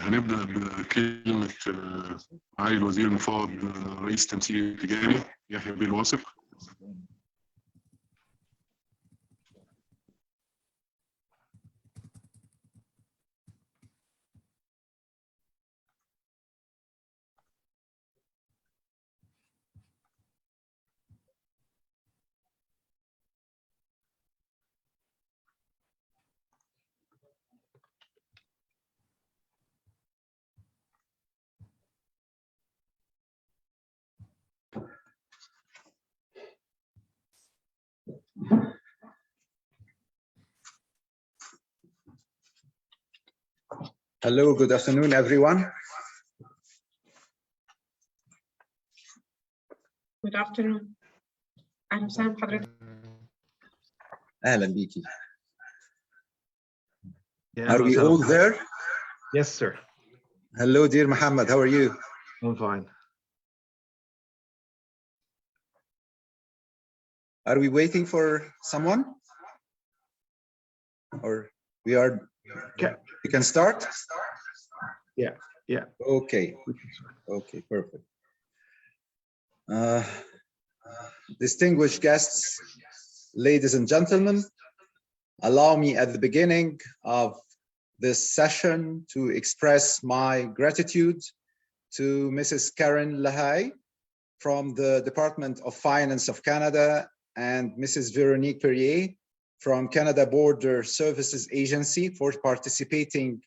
هنبدأ بكلمة معالي الوزير المفوض رئيس التمثيل التجاري يحيى بيه الواثق. Hello, good afternoon, everyone. Good afternoon. أهلا وسهلا بحضرتك. أهلا بيكي. Are we all there? Yes, sir. Hello, dear Muhammad. How are you? I'm fine. Are we waiting for someone? Or we are? Okay. We can start? Yeah, yeah. Okay. Okay, perfect. Distinguished guests, ladies and gentlemen, allow me at the beginning of this session to express my gratitude to Mrs. Karen Lahai from the Department of Finance of Canada and Mrs. Veronique Perrier from Canada Border Services Agency for participating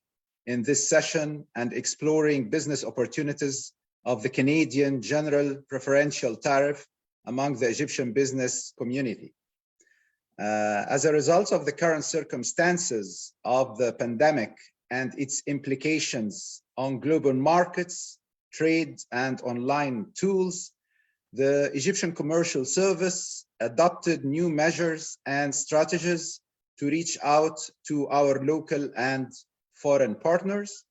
in this session and exploring business opportunities of the Canadian General Preferential Tariff among the Egyptian business community. As a result of the current circumstances of the pandemic and its implications on global markets, trade, and online tools, the Egyptian Commercial Service adopted new measures and strategies to reach out to our local and foreign partners.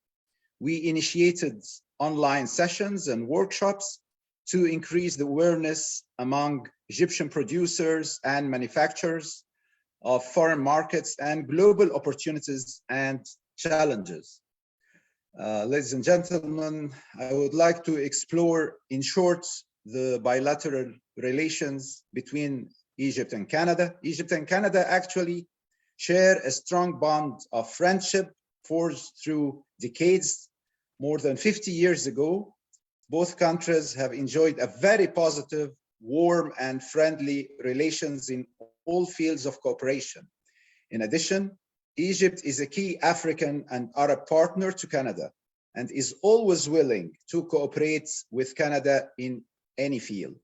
We initiated online sessions and workshops to increase the awareness among Egyptian producers and manufacturers of foreign markets and global opportunities and challenges. Ladies and gentlemen, I would like to explore in short the bilateral relations between Egypt and Canada. Egypt and Canada actually share a strong bond of friendship forged through decades. More than 50 years ago, both countries have enjoyed a very positive, warm, and friendly relations in all fields of cooperation. In addition, Egypt is a key African and Arab partner to Canada and is always willing to cooperate with Canada in any field.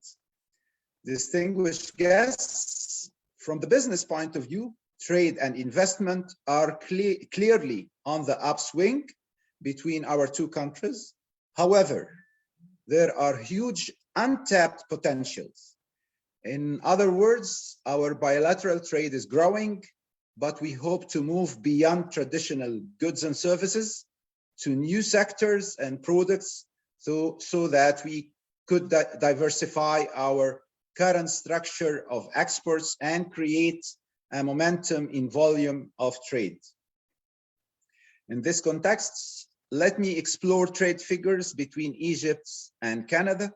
Distinguished guests, from the business point of view, trade and investment are clearly on the upswing between our two countries. However, there are huge untapped potentials. In other words, our bilateral trade is growing, but we hope to move beyond traditional goods and services to new sectors and products so that we could diversify our current structure of exports and create a momentum in volume of trade. In this context, let me explore trade figures between Egypt and Canada.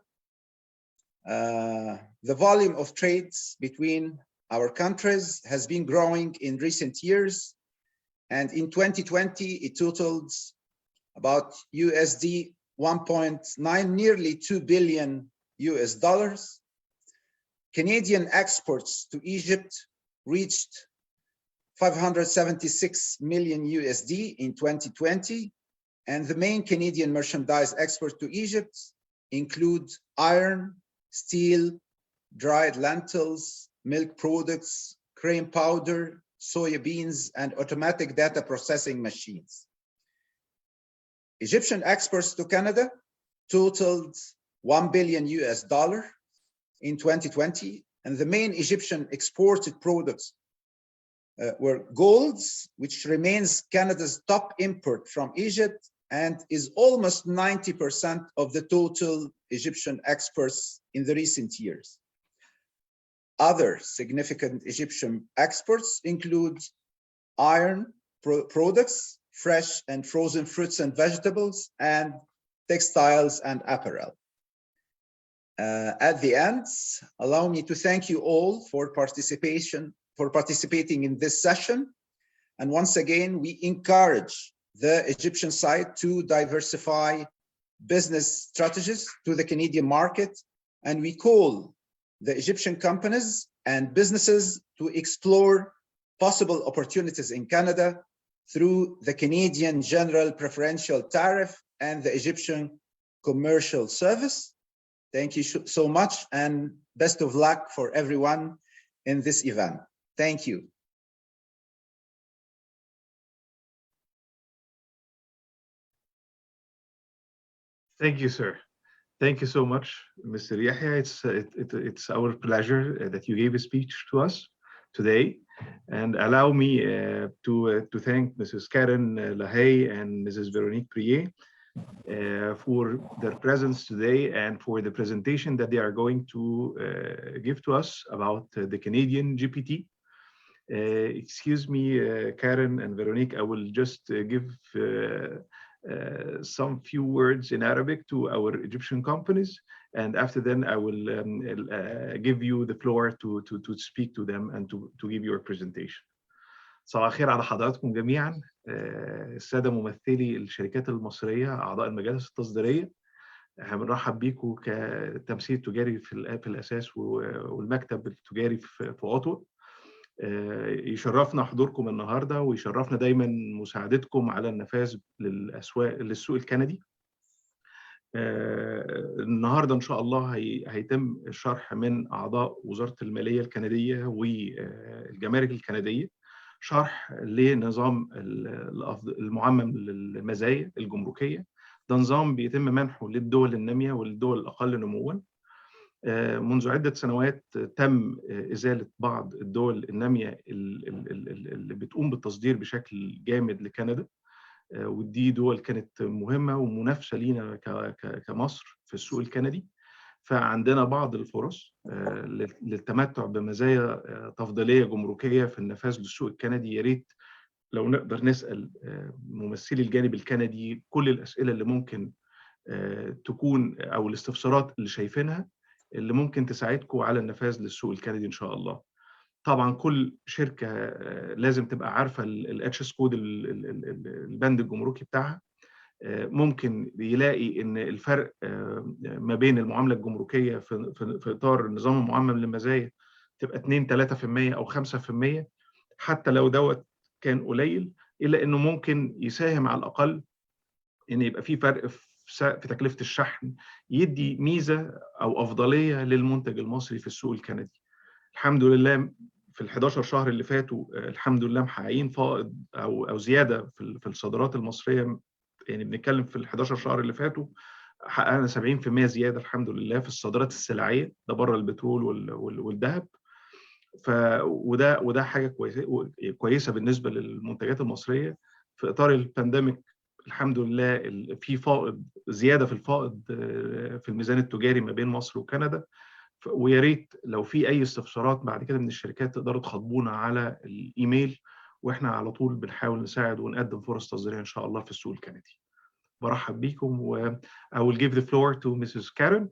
The volume of trades between our countries has been growing in recent years, and in 2020 it totaled about USD 1.9, nearly $2 billion. Canadian exports to Egypt reached 576 million USD in 2020, and the main Canadian merchandise exports to Egypt include iron, steel, dried lentils, milk products, cream powder, soya beans, and automatic data processing machines. Egyptian exports to Canada totaled $1 billion in 2020, and the main Egyptian exported products were golds, which remains Canada's top import from Egypt and is almost 90% of the total Egyptian exports in the recent years. Other significant Egyptian exports include iron products, fresh and frozen fruits and vegetables, and textiles and apparel. At the end, allow me to thank you all for participating in this session. And once again, we encourage the Egyptian side to diversify business strategies to the Canadian market. And we call the Egyptian companies and businesses to explore possible opportunities in Canada through the Canadian General Preferential Tariff and the Egyptian Commercial Service. Thank you so much, and best of luck for everyone in this event. Thank you. Thank you, sir. Thank you so much, Mr. Yahya. It's our pleasure that you gave a speech to us today. And allow me to thank Mrs. Karen Lahey and Mrs. Veronique Prier for their presence today and for the presentation that they are going to give to us about the Canadian GPT. Excuse me, Karen and Veronique, I will just give some few words in Arabic to our Egyptian companies, and after then I will give you the floor to speak to them and to give your presentation. صباح الخير على حضراتكم جميعا، السادة ممثلي الشركات المصرية أعضاء المجالس التصديرية. بنرحب بيكم كتمثيل تجاري في الأساس والمكتب التجاري في أوتوا. يشرفنا حضوركم النهارده، ويشرفنا دايما مساعدتكم على النفاذ للسوق الكندي. النهارده ان شاء الله هيتم الشرح من اعضاء وزاره الماليه الكنديه والجمارك الكنديه، شرح لنظام المعمم للمزايا الجمركيه. ده نظام بيتم منحه للدول الناميه والدول الاقل نموا. منذ عدة سنوات تم إزالة بعض الدول النامية اللي بتقوم بالتصدير بشكل جامد لكندا، ودي دول كانت مهمة ومنافسة لينا كمصر في السوق الكندي. فعندنا بعض الفرص للتمتع بمزايا تفضيلية جمركية في النفاذ للسوق الكندي. يا ريت لو نقدر نسأل ممثلي الجانب الكندي كل الأسئلة اللي ممكن تكون أو الاستفسارات اللي شايفينها اللي ممكن تساعدكم على النفاذ للسوق الكندي إن شاء الله. طبعا كل شركة لازم تبقى عارفة الاتش كود البند الجمركي بتاعها. ممكن يلاقي إن الفرق ما بين المعاملة الجمركية في إطار النظام المعمم للمزايا تبقى 2-3% أو 5%. حتى لو دوت كان قليل، إلا إنه ممكن يساهم على الأقل إن يبقى في فرق في تكلفة الشحن، يدي ميزة أو أفضلية للمنتج المصري في السوق الكندي. الحمد لله في ال11 شهر اللي فاتوا الحمد لله محققين فائض أو زيادة في الصادرات المصرية. يعني بنتكلم في ال11 شهر اللي فاتوا حققنا 70% زيادة الحمد لله في الصادرات السلعية، ده بره البترول والذهب. وده حاجة كويسة بالنسبة للمنتجات المصرية في إطار البانديميك. الحمد لله في فائض، زياده في الفائض في الميزان التجاري ما بين مصر وكندا. ويا ريت لو في اي استفسارات بعد كده من الشركات تقدروا تخاطبونا على الايميل، واحنا على طول بنحاول نساعد ونقدم فرص تصديريه ان شاء الله في السوق الكندي. برحب بيكم و I will give the floor to Mrs. Karen.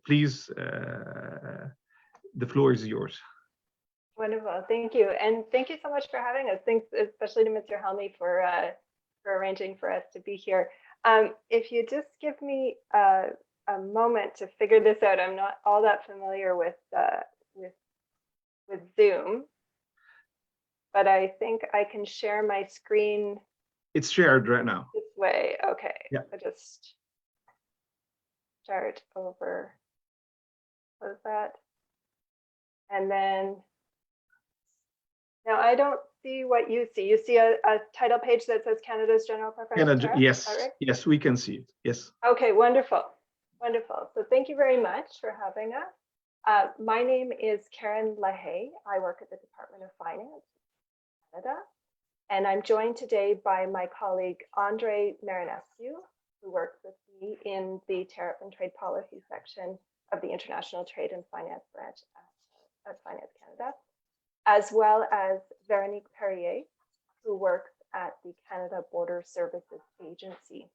Please, the floor is yours. Wonderful, thank you, and thank you so much for having us. Thanks especially to Mr. Helmy for arranging for us to be here. If you just give me a moment to figure this out, I'm not all that familiar with Zoom, but I think I can share my screen. It's shared right now. This way, okay. Yeah. I just start over. Close that, and then. Now, I don't see what you see. You see a title page that says Canada's General Preferential Tariff? Yes, right? Yes, we can see it, yes. Okay, wonderful, wonderful. So thank you very much for having us. My name is Karen Lahey. I work at the Department of Finance in Canada, and I'm joined today by my colleague, Andre Marinescu, who works with me in the Tariff and Trade Policy section of the International Trade and Finance branch at Finance Canada, as well as Veronique Perrier, who works at the Canada Border Services Agency.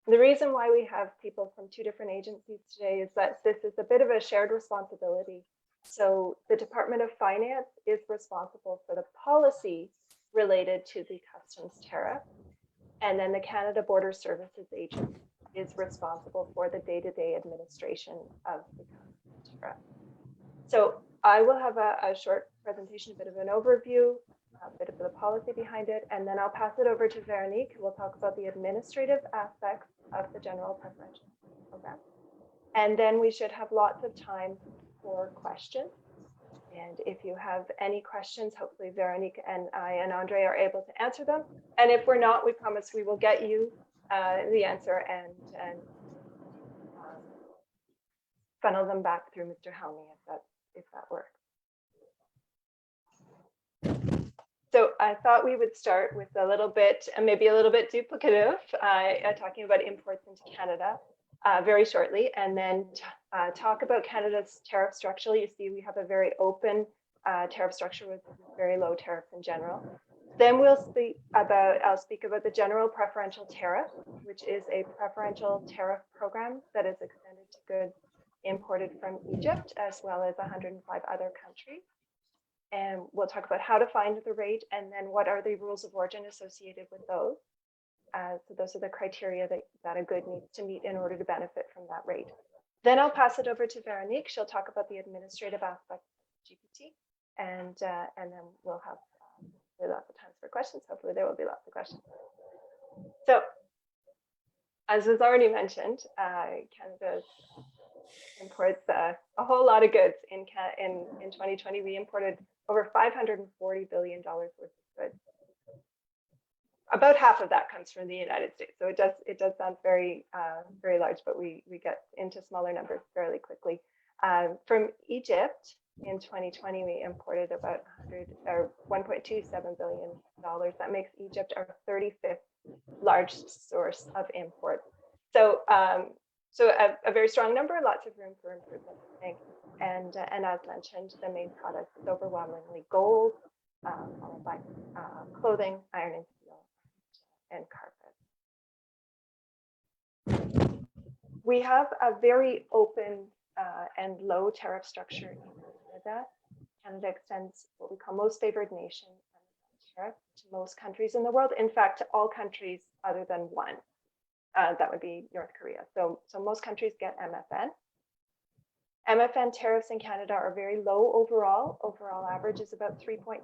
The reason why we have people from two different agencies today is that this is a bit of a shared responsibility. So the Department of Finance is responsible for the policy related to the customs tariff. And then the Canada Border Services Agency is responsible for the day-to-day administration of the customs tariff. So I will have a short presentation, a bit of an overview, a bit of the policy behind it, and then I'll pass it over to Veronique, who will talk about the administrative aspects of the general preferential program. And then we should have lots of time for questions. And if you have any questions, hopefully Veronique and I and Andre are able to answer them. And if we're not, we promise we will get you the answer and funnel them back through Mr. Helmy if that works. So I thought we would start with a little bit, and maybe a little bit duplicative, talking about imports into Canada very shortly, and then talk about Canada's tariff structure. You see, we have a very open tariff structure with very low tariffs in general. Then I'll speak about the general preferential tariff, which is a preferential tariff program that is extended to goods imported from Egypt, as well as 105 other countries. And we'll talk about how to find the rate, and then what are the rules of origin associated with those. So those are the criteria that a good needs to meet in order to benefit from that rate. Then I'll pass it over to Veronique. She'll talk about the administrative aspects of GPT, and then we'll have lots of time for questions. Hopefully there will be lots of questions. So, as was already mentioned, Canada imports a whole lot of goods in 2020. We imported over $540 billion worth of goods. About half of that comes from the United States. So it does sound very large, but we get into smaller numbers fairly quickly. From Egypt in 2020, we imported about $1.27 billion. That makes Egypt our 35th largest source of import. So a very strong number, lots of room for improvement, I think. And as mentioned, the main product is overwhelmingly gold, followed by clothing, iron and steel, and carpet. We have a very open and low tariff structure in Canada. Canada extends what we call most favored nation tariff to most countries in the world. In fact, to all countries other than one. That would be North Korea. So most countries get MFN. MFN tariffs in Canada are very low overall. Overall average is about 3.9%.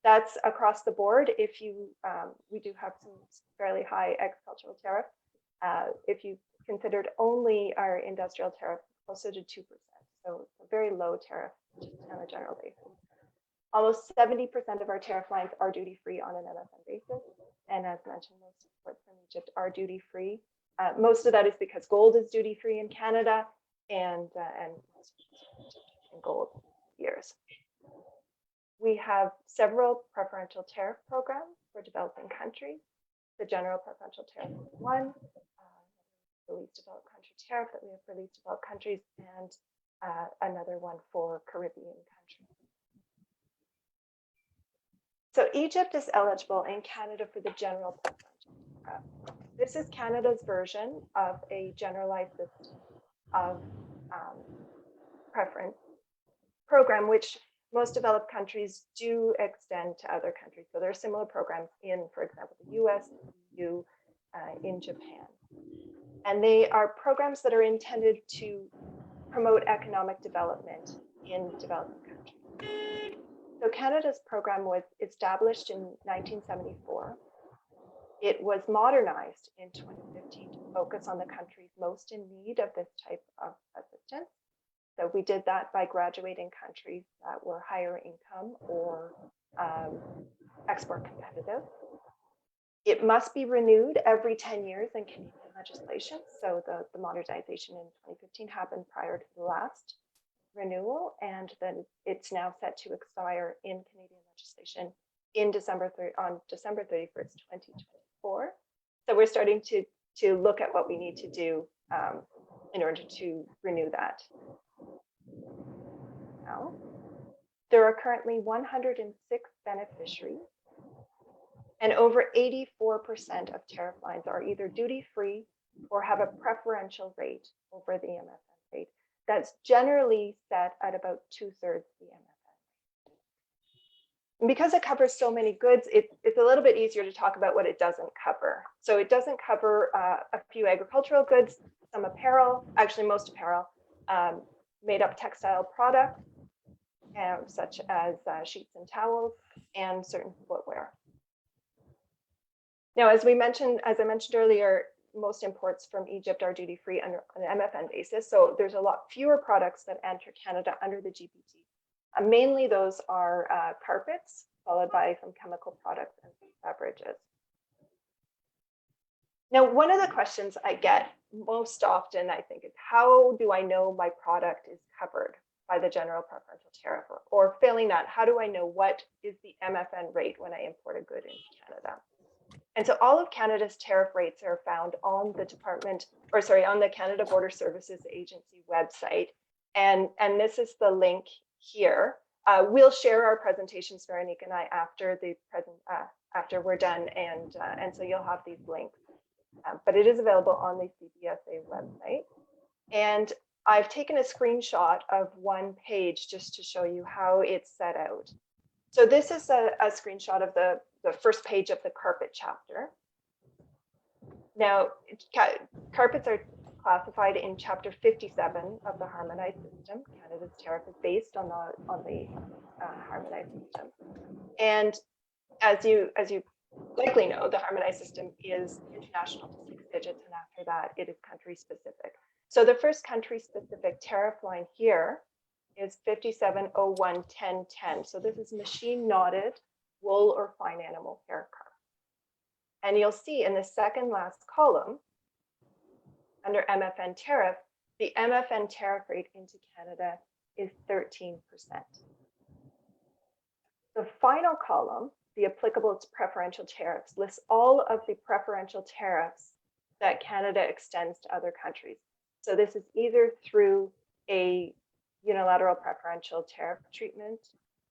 That's across the board. If you, we do have some fairly high agricultural tariff. If you considered only our industrial tariff, closer to 2%. So a very low tariff just on a general basis. Almost 70% of our tariff lines are duty-free on an MFN basis. And as mentioned, most imports from Egypt are duty-free. Most of that is because gold is duty-free in Canada and gold years. We have several preferential tariff programs for developing countries. The general preferential tariff is one, the least developed country tariff that we have for least developed countries, and another one for Caribbean countries. So Egypt is eligible in Canada for the general preferential tariff. This is Canada's version of a generalized system of preference program, which most developed countries do extend to other countries. So there are similar programs in, for example, the US, EU, in Japan. And they are programs that are intended to promote economic development in developing countries. So Canada's program was established in 1974. It was modernized in 2015 to focus on the countries most in need of this type of assistance. So we did that by graduating countries that were higher income or export competitive. It must be renewed every 10 years in Canadian legislation. So the modernization in 2015 happened prior to the last renewal, and then it's now set to expire in Canadian legislation in on December 31st, 2024. So we're starting to look at what we need to do in order to renew that. Now, there are currently 106 beneficiaries And over 84% of tariff lines are either duty-free or have a preferential rate over the MFN rate. That's generally set at about 2/3 the MFN. And because it covers so many goods, it's a little bit easier to talk about what it doesn't cover. So it doesn't cover a few agricultural goods, some apparel, actually most apparel, made up textile products, such as sheets and towels, and certain footwear. Now, as I mentioned earlier, most imports from Egypt are duty-free under an MFN basis. So there's a lot fewer products that enter Canada under the GPT. Mainly those are carpets, followed by some chemical products and beverages. Now, one of the questions I get most often, I think, is how do I know my product is covered by the general preferential tariff? Or failing that, how do I know what is the MFN rate when I import a good into Canada? And so all of Canada's tariff rates are found on the on the Canada Border Services Agency website. And this is the link here. We'll share our presentations, Veronique and I, after we're done, and so you'll have these links. But it is available on the CBSA website. And I've taken a screenshot of one page just to show you how it's set out. So this is a screenshot of the first page of the carpet chapter. Now, carpets are classified in Chapter 57 of the Harmonized System. Canada's tariff is based on the Harmonized System. And as you likely know, the Harmonized System is international to 6 digits, and after that, it is country specific. So the first country specific tariff line here is 5701.10.10. So this is machine knotted wool or fine animal hair carpet. And you'll see in the second last column, under MFN tariff, the MFN tariff rate into Canada is 13%. The final column, the applicable preferential tariffs, lists all of the preferential tariffs that Canada extends to other countries. So this is either through a unilateral preferential tariff treatment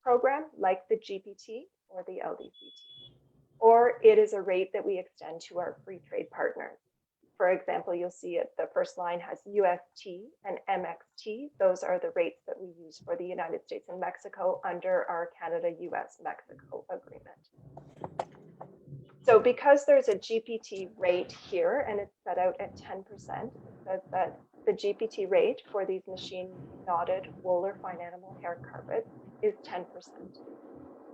program like the GPT or the LDCT, or it is a rate that we extend to our free trade partners. For example, you'll see it, the first line has UST and MXT. Those are the rates that we use for the United States and Mexico under our Canada-US-Mexico agreement. So because there's a GPT rate here and it's set out at 10%, it says that the GPT rate for these machine knotted wool or fine animal hair carpets is 10%.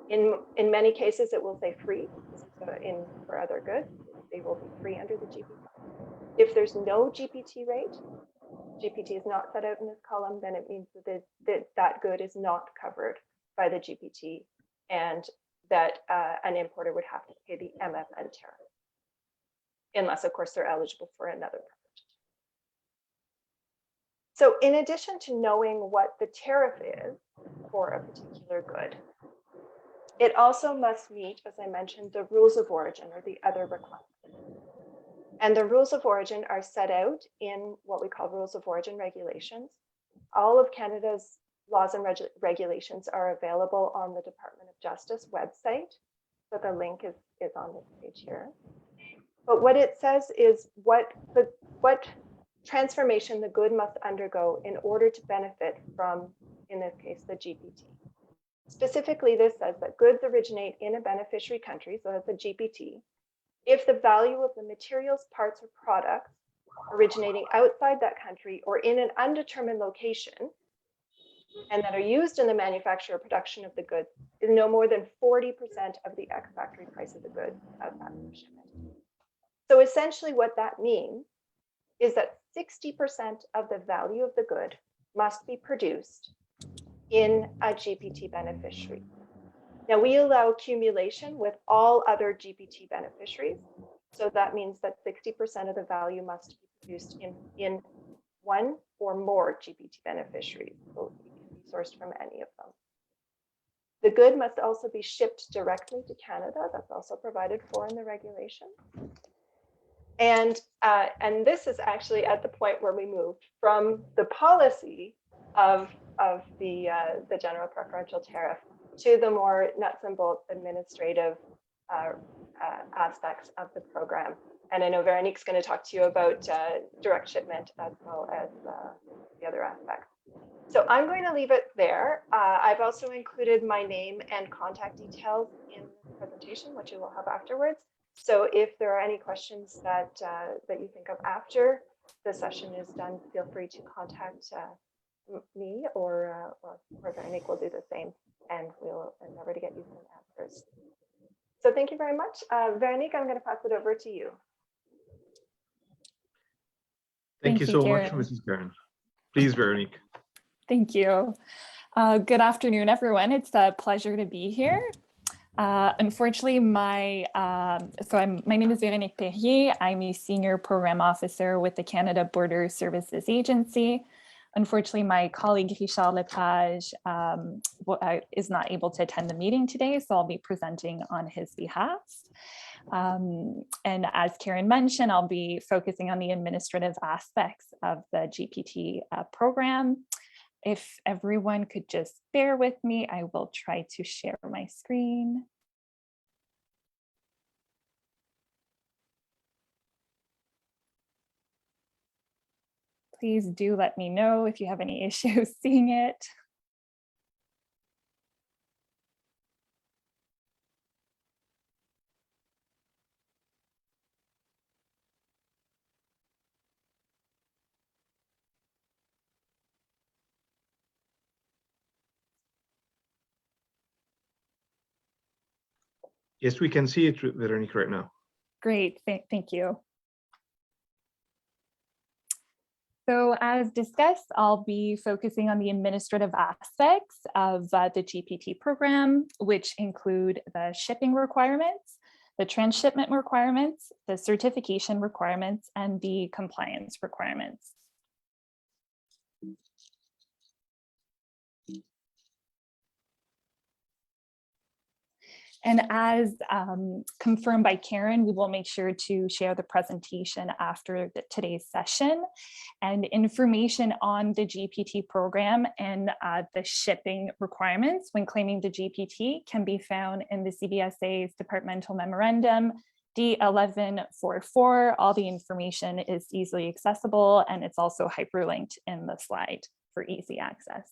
In many cases, it will say free. For other goods, they will be free under the GPT. If there's no GPT rate, GPT is not set out in this column, then it means that good is not covered by the GPT, and that an importer would have to pay the MFN tariff, unless, of course, they're eligible for another preferential tariff. So in addition to knowing what the tariff is for a particular good, it also must meet, as I mentioned, the rules of origin or the other requirements. And the rules of origin are set out in what we call rules of origin regulations. All of Canada's laws and regulations are available on the Department of Justice website. So the link is on this page here. But what it says is what transformation the good must undergo in order to benefit from, in this case, the GPT. Specifically, this says that goods originate in a beneficiary country, so that's a GPT, if the value of the materials, parts, or products originating outside that country or in an undetermined location and that are used in the manufacture or production of the goods is no more than 40% of the ex-factory price of the goods outside of shipment. So essentially what that means is that 60% of the value of the good must be produced in a GPT beneficiary. Now, we allow accumulation with all other GPT beneficiaries. So that means that 60% of the value must be produced in one or more GPT beneficiaries. So it can be sourced from any of them. The good must also be shipped directly to Canada. That's also provided for in the regulation. And this is actually at the point where we moved from the policy of the general preferential tariff to the more nuts and bolts administrative aspects of the program. And I know Veronique's going to talk to you about direct shipment as well as the other aspects. So I'm going to leave it there. I've also included my name and contact details in the presentation, which you will have afterwards. So if there are any questions that you think of after the session is done, feel free to contact me or Veronique will do the same, and we'll endeavor to get you some answers. So thank you very much. Veronique, I'm going to pass it over to you. Thank you so much, Karen. Mrs. Karen. Please, Veronique. Thank you. Good afternoon, everyone. It's a pleasure to be here. Unfortunately, my name is Véronique Perrier. I'm a senior program officer with the Canada Border Services Agency. Unfortunately, my colleague Richard Lepage is not able to attend the meeting today, so I'll be presenting on his behalf. And as Karen mentioned, I'll be focusing on the administrative aspects of the GPT program. If everyone could just bear with me, I will try to share my screen. Please do let me know if you have any issues seeing it. Yes, we can see it, Veronique, right now. Great, thank you. So as discussed, I'll be focusing on the administrative aspects of the GPT program, which include the shipping requirements, the transshipment requirements, the certification requirements, and the compliance requirements. And as confirmed by Karen, we will make sure to share the presentation after today's session. And information on the GPT program and the shipping requirements when claiming the GPT can be found in the CBSA's Departmental Memorandum D1144. All the information is easily accessible, and it's also hyperlinked in the slide for easy access.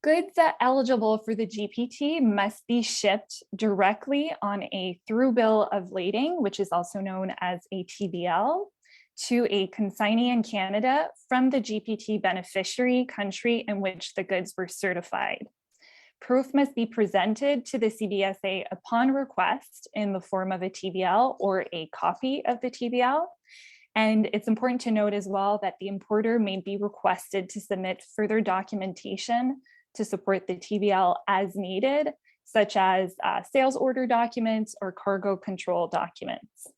Goods eligible for the GPT must be shipped directly on a through bill of lading, which is also known as a TBL, to a consignee in Canada from the GPT beneficiary country in which the goods were certified. Proof must be presented to the CBSA upon request in the form of a TBL or a copy of the TBL. And it's important to note as well that the importer may be requested to submit further documentation to support the TBL as needed, such as sales order documents or cargo control documents.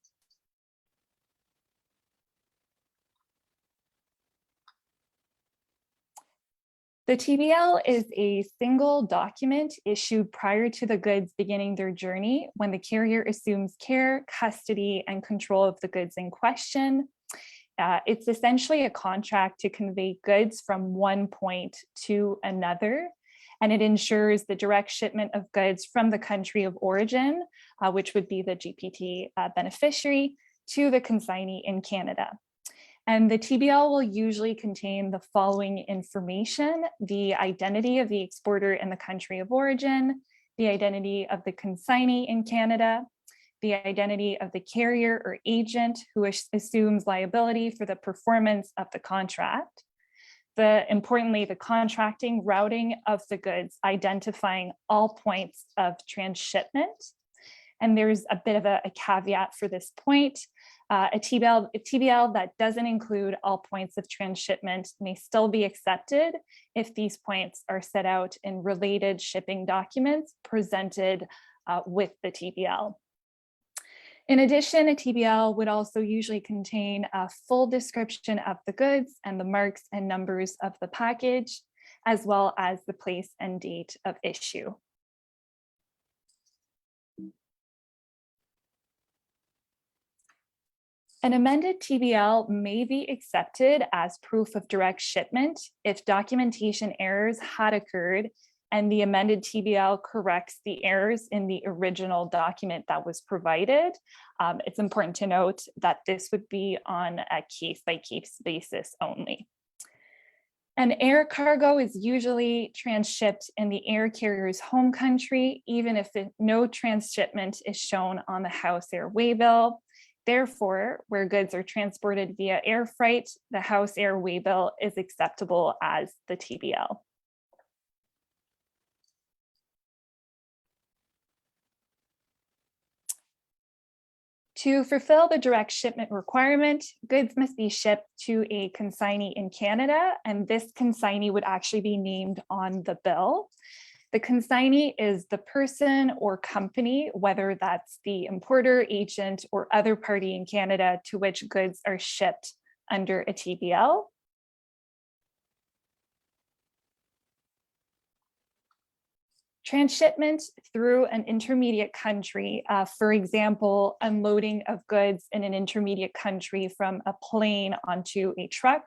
The TBL is a single document issued prior to the goods beginning their journey when the carrier assumes care, custody, and control of the goods in question. It's essentially a contract to convey goods from one point to another, and it ensures the direct shipment of goods from the country of origin, which would be the GPT beneficiary, to the consignee in Canada. And the TBL will usually contain the following information: the identity of the exporter in the country of origin, the identity of the consignee in Canada, the identity of the carrier or agent who assumes liability for the performance of the contract, importantly, the contracting routing of the goods, identifying all points of transshipment. And there's a bit of a caveat for this point. A TBL that doesn't include all points of transshipment may still be accepted if these points are set out in related shipping documents presented with the TBL. In addition, a TBL would also usually contain a full description of the goods and the marks and numbers of the package, as well as the place and date of issue. An amended TBL may be accepted as proof of direct shipment if documentation errors had occurred and the amended TBL corrects the errors in the original document that was provided. It's important to note that this would be on a case-by-case basis only. An air cargo is usually transshipped in the air carrier's home country, even if no transshipment is shown on the house air waybill. Therefore, where goods are transported via air freight, the house air waybill is acceptable as the TBL. To fulfill the direct shipment requirement, goods must be shipped to a consignee in Canada, and this consignee would actually be named on the bill. The consignee is the person or company, whether that's the importer, agent, or other party in Canada to which goods are shipped under a TBL. Transshipment through an intermediate country, for example, unloading of goods in an intermediate country from a plane onto a truck,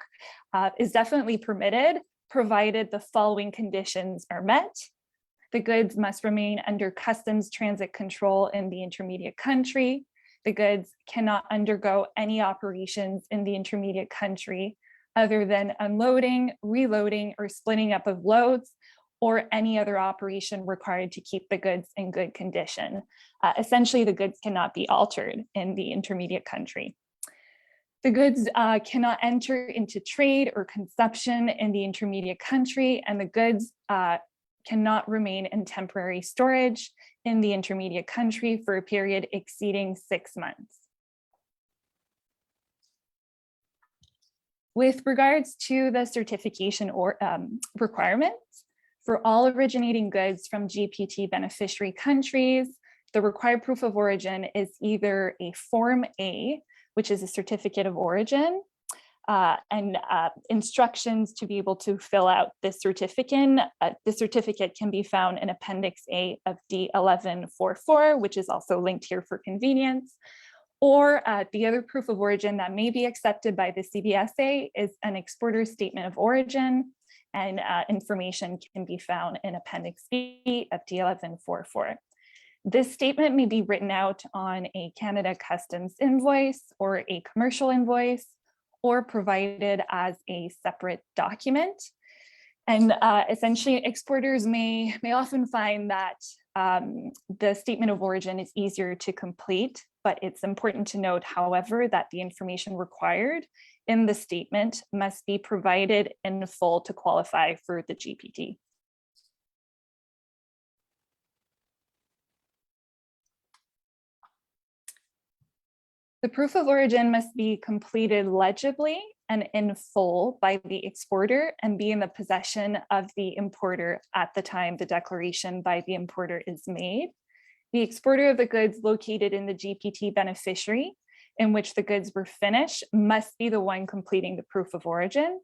is definitely permitted, provided the following conditions are met. The goods must remain under customs transit control in the intermediate country. The goods cannot undergo any operations in the intermediate country other than unloading, reloading, or splitting up of loads, or any other operation required to keep the goods in good condition. Essentially, the goods cannot be altered in the intermediate country. The goods cannot enter into trade or consumption in the intermediate country, and the goods cannot remain in temporary storage in the intermediate country for a period exceeding 6 months. With regards to the certification or requirements, for all originating goods from GPT beneficiary countries, the required proof of origin is either a Form A, which is a certificate of origin, and instructions to be able to fill out this certificate. The certificate can be found in Appendix A of D1144, which is also linked here for convenience. Or the other proof of origin that may be accepted by the CBSA is an exporter's statement of origin, and information can be found in Appendix B of D1144. This statement may be written out on a Canada Customs invoice or a commercial invoice, or provided as a separate document. And essentially, exporters may often find that the statement of origin is easier to complete, but it's important to note, however, that the information required in the statement must be provided in full to qualify for the GPT. The proof of origin must be completed legibly and in full by the exporter and be in the possession of the importer at the time the declaration by the importer is made. The exporter of the goods located in the GPT beneficiary in which the goods were finished must be the one completing the proof of origin.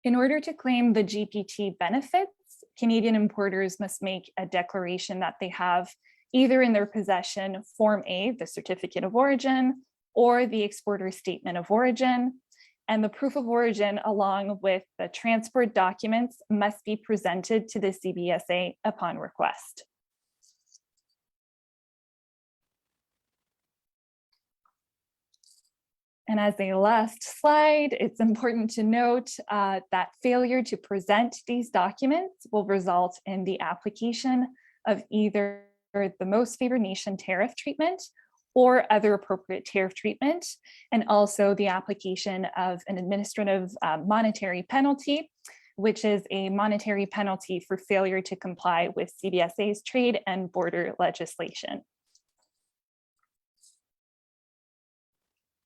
In order to claim the GPT benefits, Canadian importers must make a declaration that they have either in their possession Form A, the certificate of origin, or the exporter's statement of origin. And the proof of origin, along with the transport documents, must be presented to the CBSA upon request. And as a last slide, it's important to note that failure to present these documents will result in the application of either the most favored nation tariff treatment or other appropriate tariff treatment, and also the application of an administrative monetary penalty, which is a monetary penalty for failure to comply with CBSA's trade and border legislation.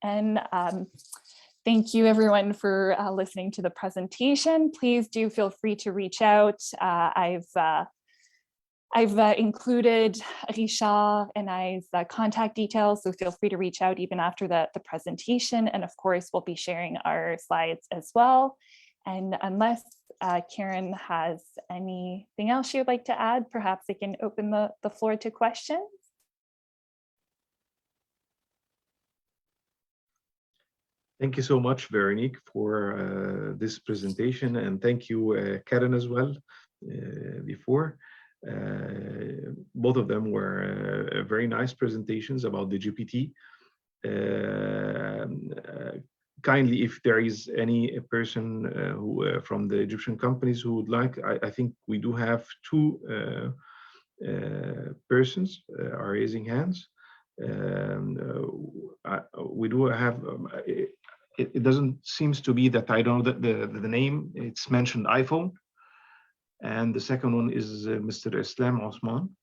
And thank you everyone for listening to the presentation. Please do feel free to reach out. I've included Richard and I's contact details, so feel free to reach out even after the presentation. And of course, we'll be sharing our slides as well. And unless Karen has anything else she would like to add, perhaps I can open the floor to questions. Thank you so much, Veronique, for this presentation, and thank you, Karen, as well. Before, both of them were very nice presentations about the GPT. Kindly, if there is any person who from the Egyptian companies who would like, I think we do have two persons are raising hands. We do have. It doesn't seems to be that I don't know the name. It's mentioned iPhone, and the second one is Mr. Islam Osman.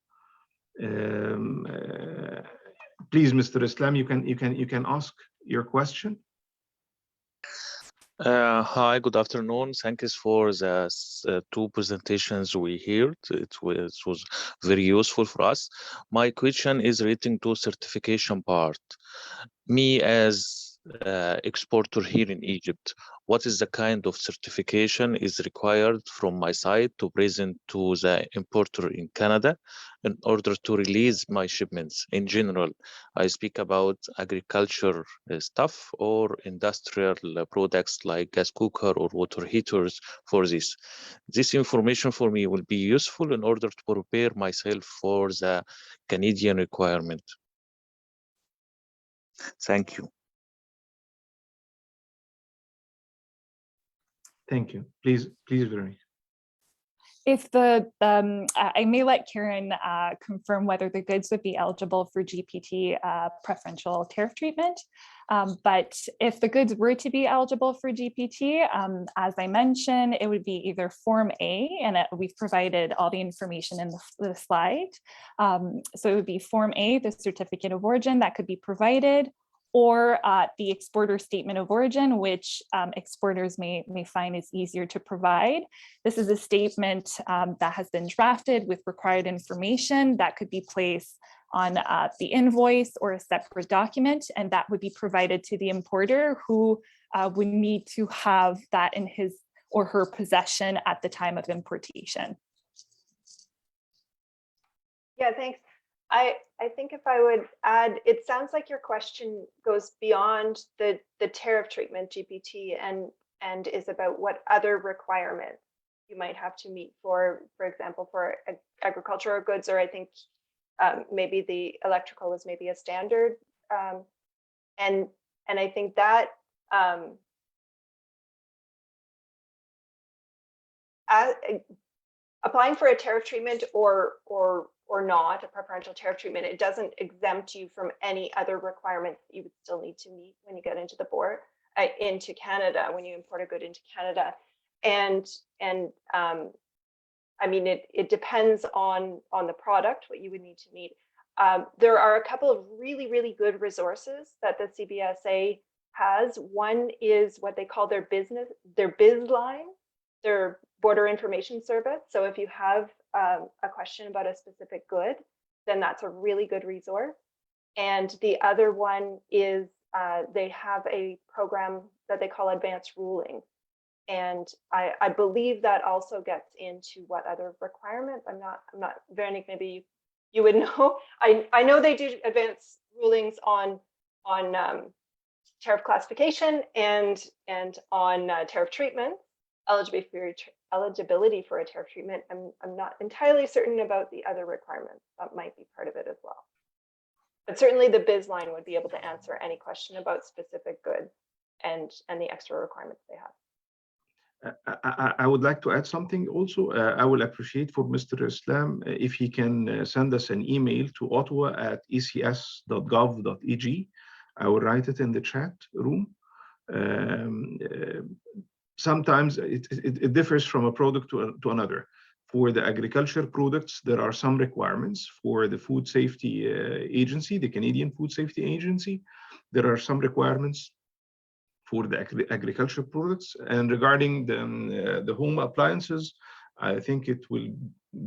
Please, Mr. Islam, you can ask your question. Hi, good afternoon. Thanks for the two presentations we heard. It was very useful for us. My question is relating to certification part. Me as exporter here in Egypt, what is the kind of certification is required from my side to present to the importer in Canada in order to release my shipments? In general, I speak about agriculture stuff or industrial products like gas cooker or water heaters. For this information for me will be useful in order to prepare myself for the Canadian requirement. Thank you. Thank you. Please, Veronique. If I may let Karen confirm whether the goods would be eligible for GPT preferential tariff treatment. But if the goods were to be eligible for GPT, as I mentioned, it would be either Form A, and we've provided all the information in the slide. So it would be Form A, the certificate of origin that could be provided, or the exporter statement of origin, which exporters may find is easier to provide. This is a statement that has been drafted with required information that could be placed on the invoice or a separate document, and that would be provided to the importer, who would need to have that in his or her possession at the time of importation. Yeah, thanks. I think if I would add, it sounds like your question goes beyond the tariff treatment GPT and is about what other requirements you might have to meet for example, for agricultural goods, or I think maybe the electrical is maybe a standard. And I think that applying for a tariff treatment or not, a preferential tariff treatment, it doesn't exempt you from any other requirements that you would still need to meet when you get into the border, into Canada, when you import a good into Canada. And I mean, it depends on the product, what you would need to meet. There are a couple of really good resources that the CBSA has. One is what they call their BizLine, their border information service. So if you have a question about a specific good, then that's a really good resource. And the other one is they have a program that they call Advanced Ruling. And I believe that also gets into what other requirements. I'm not, Veronique, maybe you would know. I know they do advanced rulings on tariff classification and on tariff treatment, eligibility for a tariff treatment. I'm not entirely certain about the other requirements. That might be part of it as well. But certainly the BizLine would be able to answer any question about specific goods and the extra requirements they have. I would like to add something also. I will appreciate for Mr. Islam if he can send us an email to ottawa@ecs.gov.eg. I will write it in the chat room. Sometimes it differs from a product to another. For the agriculture products, there are some requirements. For the Food Safety Agency, the Canadian Food Safety Agency, there are some requirements for the agriculture products. And regarding the home appliances, I think it will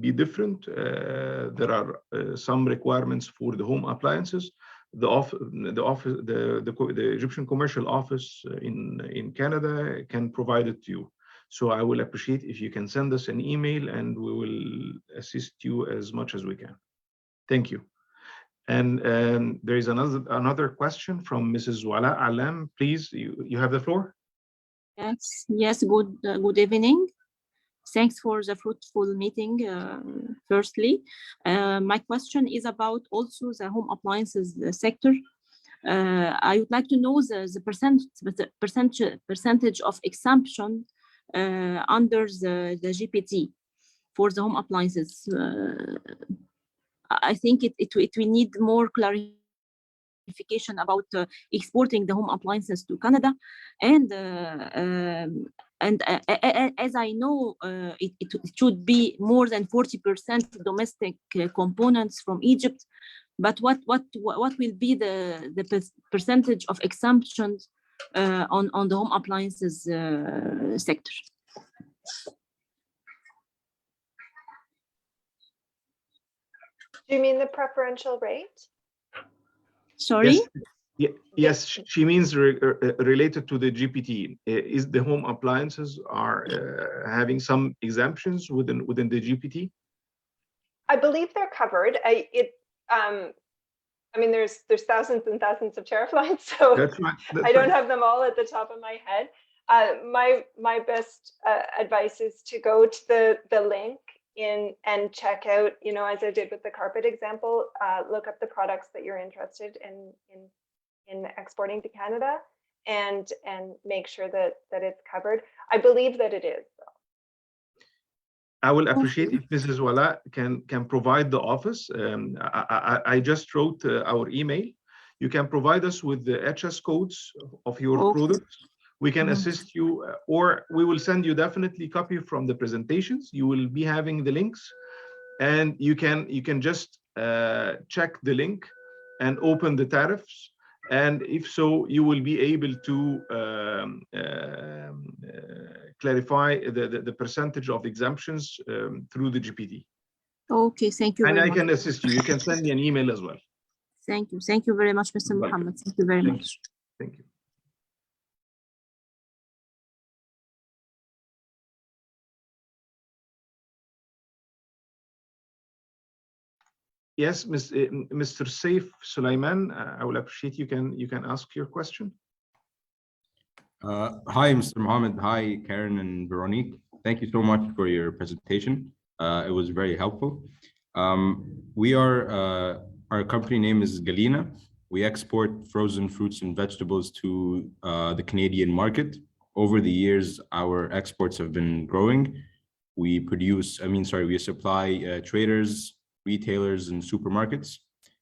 be different. There are some requirements for the home appliances. The Egyptian Commercial Office in Canada can provide it to you. So I will appreciate if you can send us an email and we will assist you as much as we can. Thank you. And there is another question from Mrs. Wala Alam. Please, you have the floor. Yes. Good evening. Thanks for the fruitful meeting. Firstly, my question is about also the home appliances sector. I would like to know the percentage of exemption under the GPT for the home appliances. I think we need more clarification about exporting the home appliances to Canada, and as I know, it should be more than 40% domestic components from Egypt. But what will be the percentage of exemptions on the home appliances sector? Do you mean the preferential rate? Sorry? Yes, she means related to the GPT. Is the home appliances are having some exemptions within the GPT? I believe they're covered. I mean, there's thousands and thousands of tariff lines, so That's right. I don't have them all at the top of my head. My best advice is to go to the link and check out, you know, as I did with the carpet example, look up the products that you're interested in exporting to Canada and make sure that it's covered. I believe that it is, though. I will appreciate if Mrs. Wala can provide the office. I just wrote our email. You can provide us with the HS codes of your products. We can assist you, or we will send you definitely copy from the presentations. You will be having the links, and you can just check the link and open the tariffs. And if so, you will be able to clarify the percentage of exemptions through the GPT. Okay, thank you. And very I much. can assist you. You can send me an email as well. Thank you. Thank you very much, Mr. Mohammed. Thank you very much. Thank you. Yes, Mr. Saif Sulaiman, I will appreciate you can ask your question. Hi, Mr. Mohammed. Hi, Karen and Veronique. Thank you so much for your presentation. It was very helpful. Our company name is Galina. We export frozen fruits and vegetables to the Canadian market. Over the years, our exports have been growing. We supply traders, retailers, and supermarkets.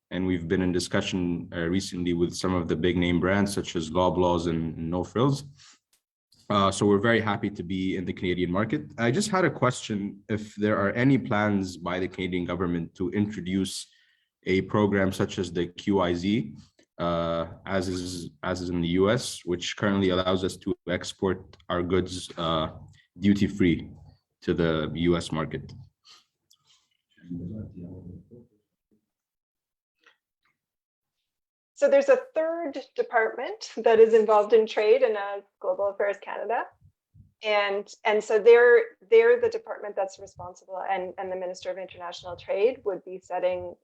And we've been in discussion recently with some of the big name brands such as Loblaws and No Frills. So we're very happy to be in the Canadian market. I just had a question if there are any plans by the Canadian government to introduce a program such as the QIZ, as is in the US, which currently allows us to export our goods duty-free to the US market. So there's a third department that is involved in trade in Global Affairs Canada. And so they're the department that's responsible, and the Minister of International Trade would be setting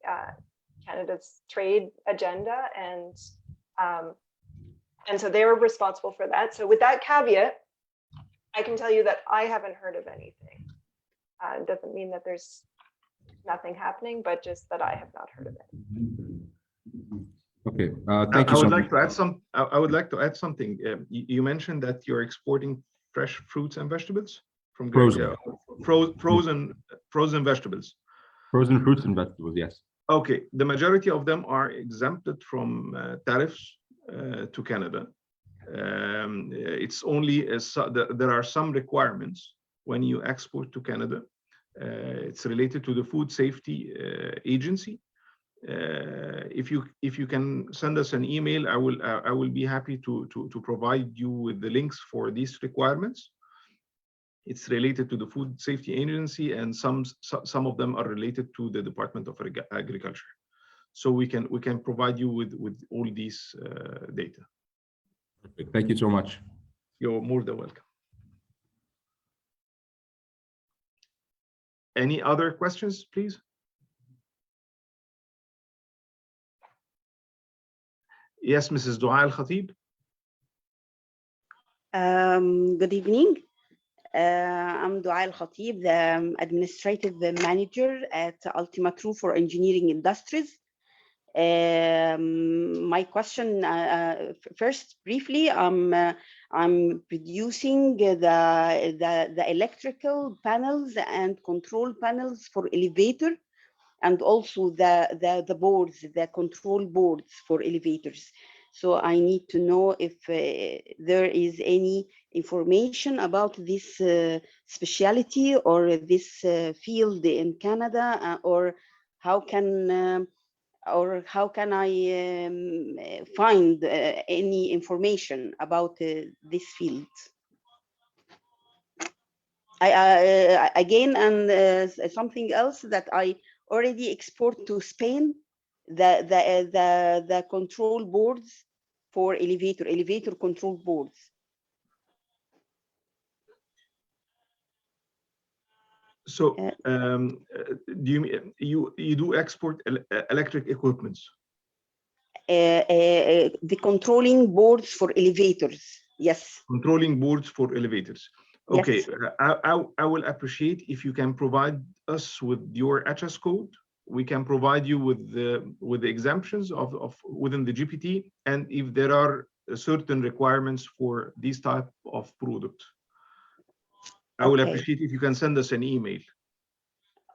Canada's trade agenda, and so they're responsible for that. So with that caveat, I can tell you that I haven't heard of anything. It doesn't mean that there's nothing happening, but just that I have not heard of it. Okay, thank you. I would like to add something. You mentioned that you're exporting fresh fruits and vegetables from frozen vegetables. Frozen fruits and vegetables, yes. Okay, the majority of them are exempted from tariffs to Canada. It's only there are some requirements when you export to Canada. It's related to the Food Safety Agency. If you can send us an email, I will be happy to provide you with the links for these requirements. It's related to the Food Safety Agency, and some of them are related to the Department of Agriculture. So we can provide you with all these data. Perfect. Thank you so much. You're more than welcome. Any other questions, please? Yes, Mrs. Dua Al-Khatib. Good evening. I'm Dua Al-Khatib, the administrative manager at Ultima True for Engineering Industries. My question, first, briefly, I'm producing the electrical panels and control panels for elevator, and also the boards, the control boards for elevators. So I need to know if there is any information about this specialty or this field in Canada, or how can I find any information about this field? Again, and something else that I already export to Spain, the control boards for elevator control boards. So do you do export electric equipments? The controlling boards for elevators, yes. Controlling boards for elevators. Okay, yes. I will appreciate if you can provide us with your HS code. We can provide you with the exemptions of within the GPT, and if there are certain requirements for these type of product. I will appreciate if you can send us an email.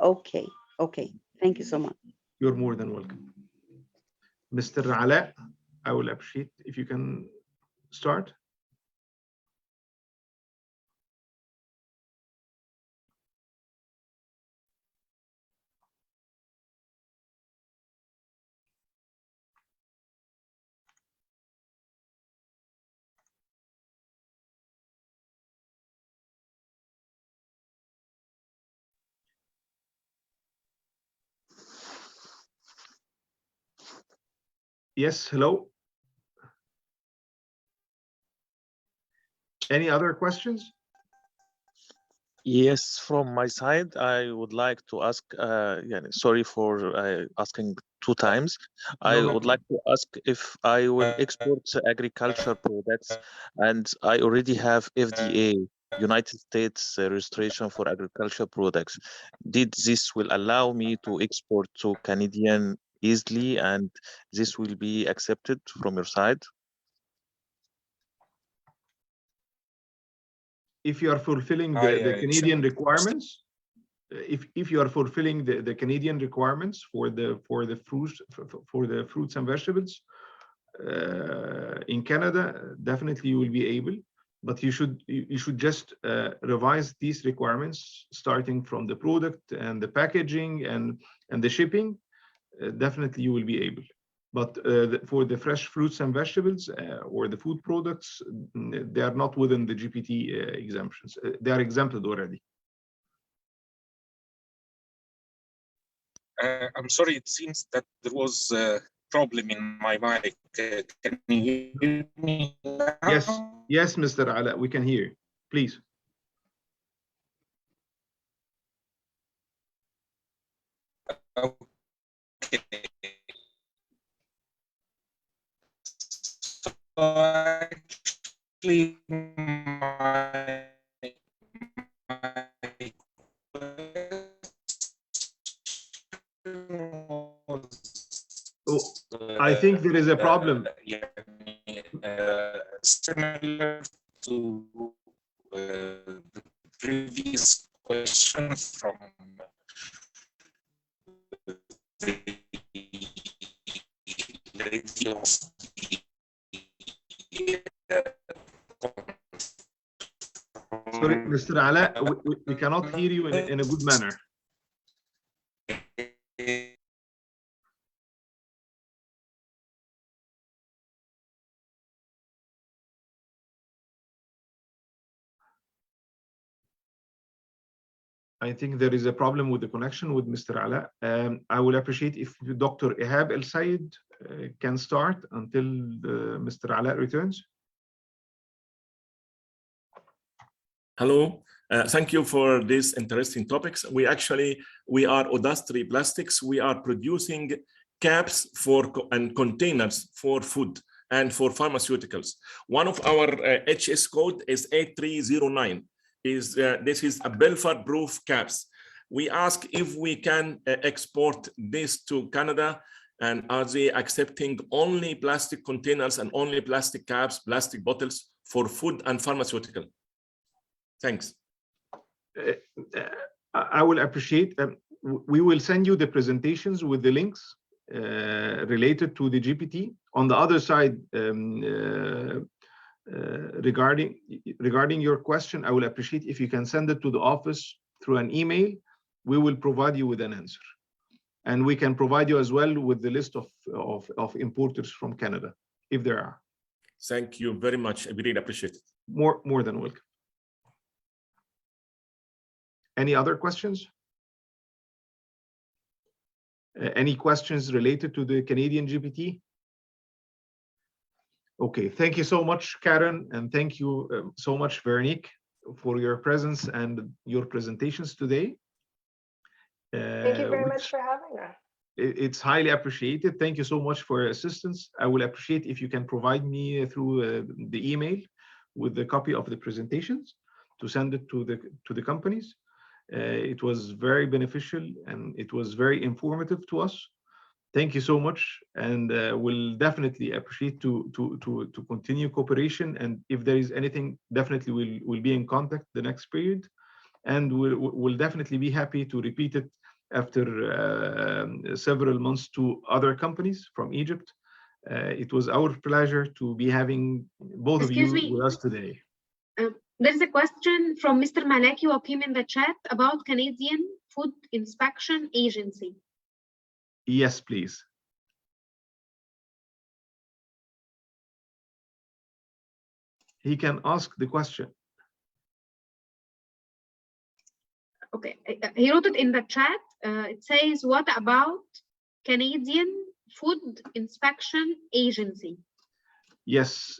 Okay, okay. Thank you so much. You're more than welcome. Mr. Ala, I will appreciate if you can start. Yes, hello. Any other questions? Yes, from my side, I would like to ask, sorry for asking 2 times. I would like to ask if I will export agriculture products, and I already have FDA, United States registration for agriculture products. Did this will allow me to export to Canadian easily, and this will be accepted from your side? If you are fulfilling the Canadian requirements, if you are fulfilling the Canadian requirements for the fruits and vegetables in Canada, definitely you will be able. But you should just revise these requirements starting from the product and the packaging and the shipping. Definitely you will be able. But for the fresh fruits and vegetables or the food products, they are not within the GPT exemptions. They are exempted already. I'm sorry, it seems that there was a problem in my mic. Can you hear me now? Yes, Mr. Ala, we can hear you. Please. Okay. So actually, I think there is a problem. Similar to the previous question from the lady of Sorry, Mr. Ala, we cannot hear you in a good manner. I think there is a problem with the connection with Mr. Ala. I will appreciate if Dr. Ihab El Sayed can start until Mr. Ala returns. Hello, Thank you for these interesting topics. We are Odastri Plastics. We are producing caps and containers for food and for pharmaceuticals. One of our HS code is 8309. This is a Belfast-proof caps. We ask if we can export this to Canada, and are they accepting only plastic containers and only plastic caps, plastic bottles for food and pharmaceutical? Thanks. I will appreciate that. We will send you the presentations with the links related to the GPT. On the other side, regarding your question, I will appreciate if you can send it to the office through an email. We will provide you with an answer, and we can provide you as well with the list of importers from Canada, if there are. Thank you very much. I really appreciate it. More than welcome. Any other questions? Any questions related to the Canadian GPT? Okay, thank you so much, Karen, and thank you so much, Veronique, for your presence and your presentations today. Thank you very much for having us. It's highly appreciated. Thank you so much for your assistance. I will appreciate if you can provide me through the email with the copy of the presentations to send it to the companies. It was very beneficial and it was very informative to us. Thank you so much, and we'll definitely appreciate to continue cooperation. And if there is anything, definitely we'll be in contact the next period, and we'll definitely be happy to repeat it after several months to other companies from Egypt. It was our pleasure to be having both of you with us today. There's a question from Mr. Malaki who came in the chat about Canadian Food Inspection Agency. Yes, please. He can ask the question. Okay, he wrote it in the chat. It says, what about Canadian Food Inspection Agency? Yes,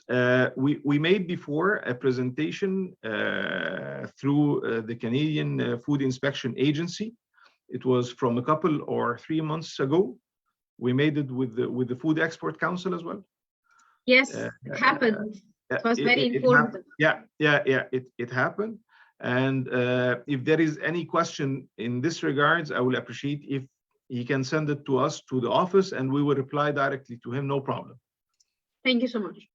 we made before a presentation through the Canadian Food Inspection Agency. It was from a couple or 3 months ago. We made it with the Food Export Council as well. Yes, it happened. It was very informative. It happened. And if there is any question in this regards, I will appreciate if he can send it to us to the office, and we will reply directly to him, no problem. Thank you so much.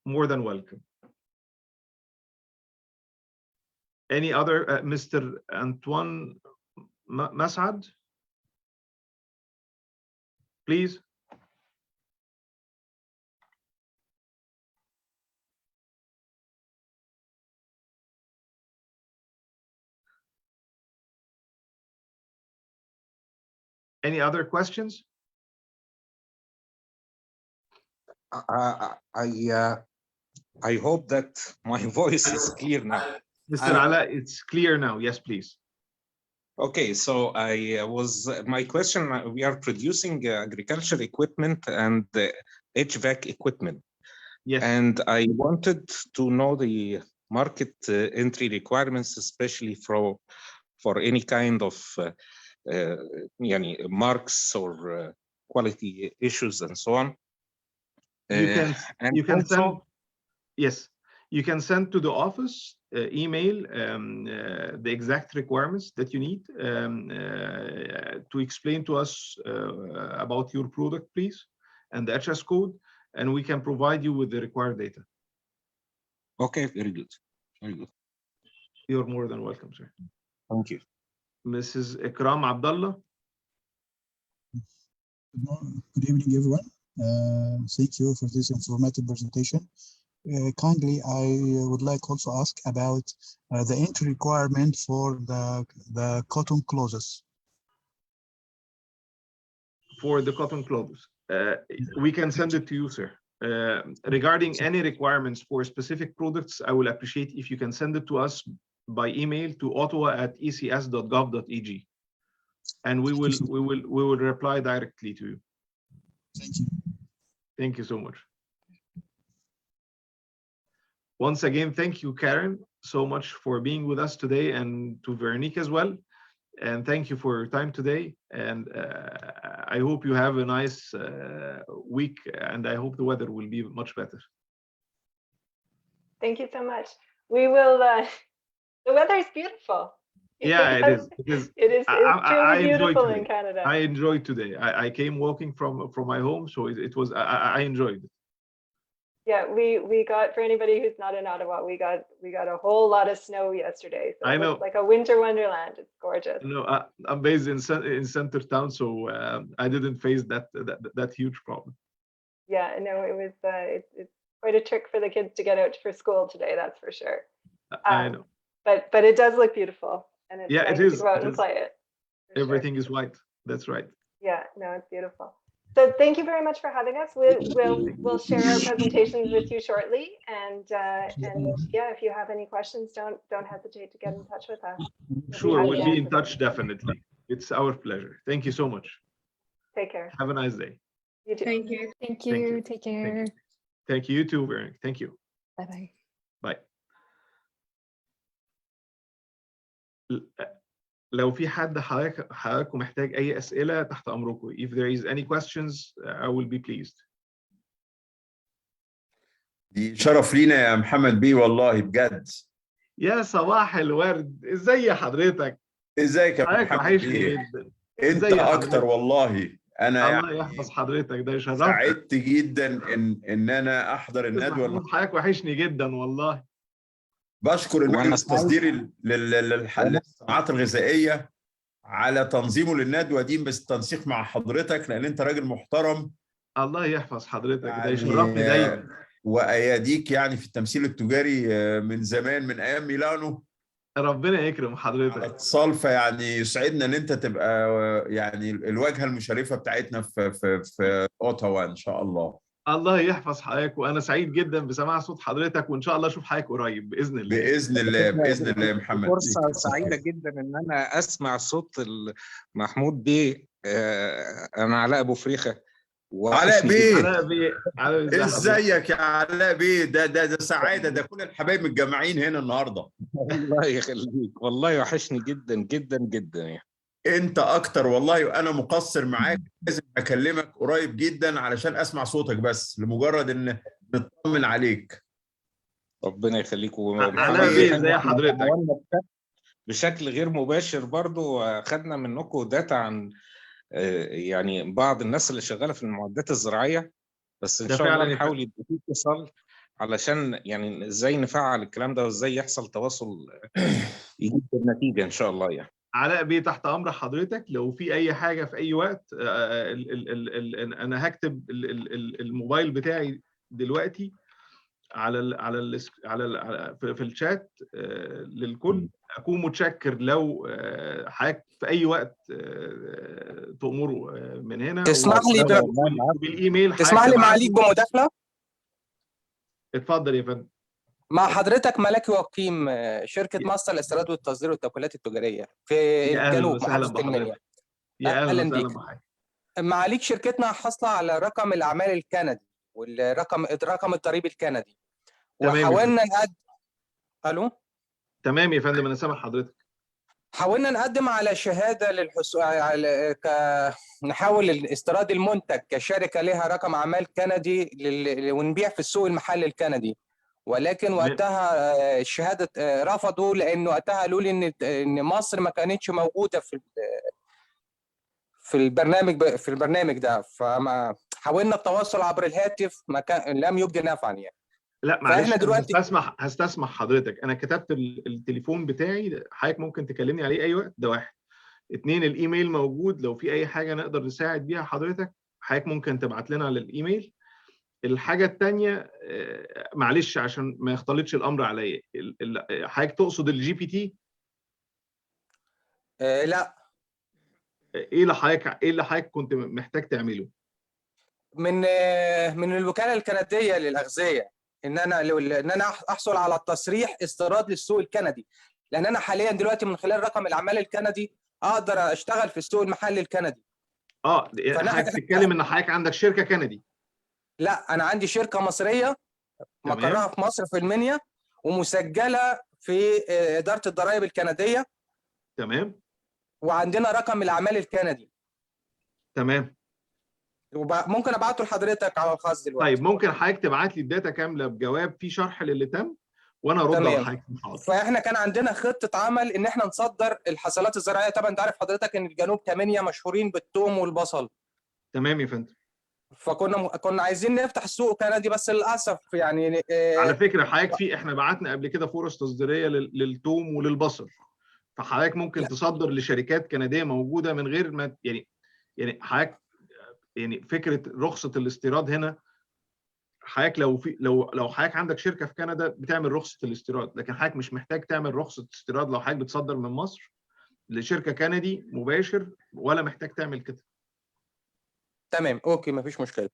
More than welcome. Any other, Mr. Antoine Masad, please. Any other questions? I hope that my voice is clear now. Mr. Ala, it's clear now. Yes, please. Okay, so my question, we are producing agricultural equipment and HVAC equipment. Yes. And I wanted to know the market entry requirements, especially for any kind of marks or quality issues and so on. You can send, yes, you can send to the office email the exact requirements that you need to explain to us about your product, please, and the HS code, and we can provide you with the required data. Okay, very good. Very good. You're more than welcome, sir. Thank you. Mrs. Ikram Abdullah. Good evening, everyone. Thank you for this informative presentation. Kindly, I would like also ask about the entry requirement for the cotton clauses. For the cotton clauses, we can send it to you, sir. Regarding any requirements for specific products, I will appreciate if you can send it to us by email to ottawa@ecs.gov.eg, and we will reply directly to you. Thank you. Thank you so much. Once again, thank you, Karen, so much for being with us today, and to Veronique as well. And thank you for your time today. And I hope you have a nice week, and I hope the weather will be much better. Thank you so much. We will, the weather is beautiful. Yeah, it is. It's truly beautiful in Canada. I enjoyed today. I came walking from my home, so it was, I enjoyed it. Yeah, we got, for anybody who's not in Ottawa, we got a whole lot of snow yesterday. So I know. It's like a winter wonderland. It's gorgeous. No, I'm based in center town, so I didn't face that huge problem. Yeah, no, it was it's quite a trick for the kids to get out for school today. That's for sure. I know. But it does look beautiful, and it's yeah, nice it is. to go out and play it. Everything is white. That's right. Yeah, no, it's beautiful. So thank you very much for having us. We'll share our presentations with you shortly, and yeah, if you have any questions, don't hesitate to get in touch with us. Sure, we'll be in touch definitely. It's our pleasure. Thank you so much. Take care. Have a nice day. You too. Thank you. Thank you. Take care. Thank you too, Veronique. Thank you. Bye bye. Bye. لو في حد حضراتكم محتاج أي أسئلة تحت أمركم. If there is any questions, I will be pleased. دي شرف لينا يا محمد بيه والله بجد. يا صباح الورد، ازاي حضرتك؟ ازيك يا حضرتك محمد وحشني بيه؟ جدا. انت اكتر والله. انا الله يحفظ حضرتك، ده يشرفني. سعدت جدا ان انا احضر الندوه. حضرتك وحشني جدا والله. بشكر المجلس التصديري للصناعات الغذائيه على تنظيمه للندوه دي، بس التنسيق مع حضرتك لان انت راجل محترم. الله يحفظ حضرتك، ده يشرفني دايما. واياديك يعني في التمثيل التجاري من زمان، من ايام ميلانو. ربنا يكرم حضرتك. على اتصال، فيعني يسعدنا ان انت تبقى يعني الواجهه المشرفه بتاعتنا في اوتاوا ان شاء الله. الله يحفظ حضرتك، وانا سعيد جدا بسماع صوت حضرتك، وان شاء الله اشوف حضرتك قريب باذن الله. باذن الله باذن الله يا محمد. فرصه سعيده جدا ان انا اسمع صوت محمود بيه. انا علاء ابو فريخه. علاء بيه، علاء بيه، ازيك يا علاء بيه؟ ده سعاده، ده كل الحبايب متجمعين هنا النهارده. الله يخليك، والله وحشني جدا جدا جدا يعني. انت اكتر والله، وانا مقصر معاك. لازم اكلمك قريب جدا علشان اسمع صوتك، بس لمجرد ان نطمن عليك. ربنا يخليك. علاء بيه ازي حضرتك؟ بشكل غير مباشر برضو خدنا منكم داتا عن يعني بعض الناس اللي شغاله في المعدات الزراعيه، بس ان شاء الله نحاول يبقى في اتصال علشان يعني ازاي نفعل الكلام ده وازاي يحصل تواصل يجيب النتيجه ان شاء الله يعني. علاء بيه تحت امر حضرتك، لو في اي حاجه في اي وقت. انا هكتب الموبايل بتاعي دلوقتي في الشات للكل. اكون متشكر لو حضرتك في اي وقت تأمره من هنا. تسمح لي بالايميل. تسمح لي معاليك بمداخله؟ اتفضل يا فندم. مع حضرتك ملكي وقيم، شركه مصر للاستيراد والتصدير والتوكيلات التجاريه في الجنوب محافظه المنيا. يا اهلا وسهلا بحضرتك. معاليك شركتنا حاصله على رقم الاعمال الكندي والرقم الضريبي الكندي، وحاولنا نقدم. الو تمام يا فندم، انا سامع حضرتك. حاولنا نقدم على شهاده للحصول على نحاول استيراد المنتج كشركه لها رقم اعمال كندي ونبيع في السوق المحلي الكندي، ولكن وقتها الشهاده رفضوا، لانه وقتها قالوا لي ان مصر ما كانتش موجوده في البرنامج ده، فما حاولنا التواصل عبر الهاتف ما كان لم يبدي نفعا يعني. لا معلش، دلوقتي هستسمح حضرتك. انا كتبت التليفون بتاعي، حضرتك ممكن تكلمني عليه اي وقت. ده 1. 2 الايميل موجود، لو في اي حاجه نقدر نساعد بيها حضرتك ممكن تبعت لنا على الايميل. الحاجه الثانيه معلش عشان ما يختلطش الامر عليا، حضرتك تقصد الجي بي تي؟ لا. ايه اللي حضرتك كنت محتاج تعمله؟ من الوكاله الكنديه للاغذيه ان انا احصل على التصريح استيراد للسوق الكندي، لان انا حاليا دلوقتي من خلال رقم الاعمال الكندي اقدر اشتغل في السوق المحلي الكندي. حضرتك بتتكلم ان حضرتك عندك شركه كندي؟ لا، انا عندي شركه مصريه مقرها في مصر في المنيا، ومسجله في اداره الضرائب الكنديه. تمام. وعندنا رقم الاعمال الكندي. تمام. ممكن ابعته لحضرتك على الخاص دلوقتي. طيب ممكن حضرتك تبعت لي الداتا كامله بجواب فيه شرح للي تم وانا ارد على حضرتك. فاحنا كان عندنا خطه عمل ان احنا نصدر الحصلات الزراعيه. طبعا انت عارف حضرتك ان الجنوب 8 مشهورين بالثوم والبصل. تمام يا فندم. فكنا عايزين نفتح السوق الكندي بس للاسف يعني على فكره حضرتك احنا بعتنا قبل كده فرص تصديريه للثوم وللبصل، فحضرتك ممكن تصدر لشركات كنديه موجوده من غير ما يعني حضرتك يعني فكره رخصه الاستيراد هنا. حضرتك لو حضرتك عندك شركه في كندا بتعمل رخصه الاستيراد، لكن حضرتك مش محتاج تعمل رخصه استيراد لو حضرتك بتصدر من مصر لشركه كندي مباشر، ولا محتاج تعمل كده. تمام اوكي مفيش مشكله.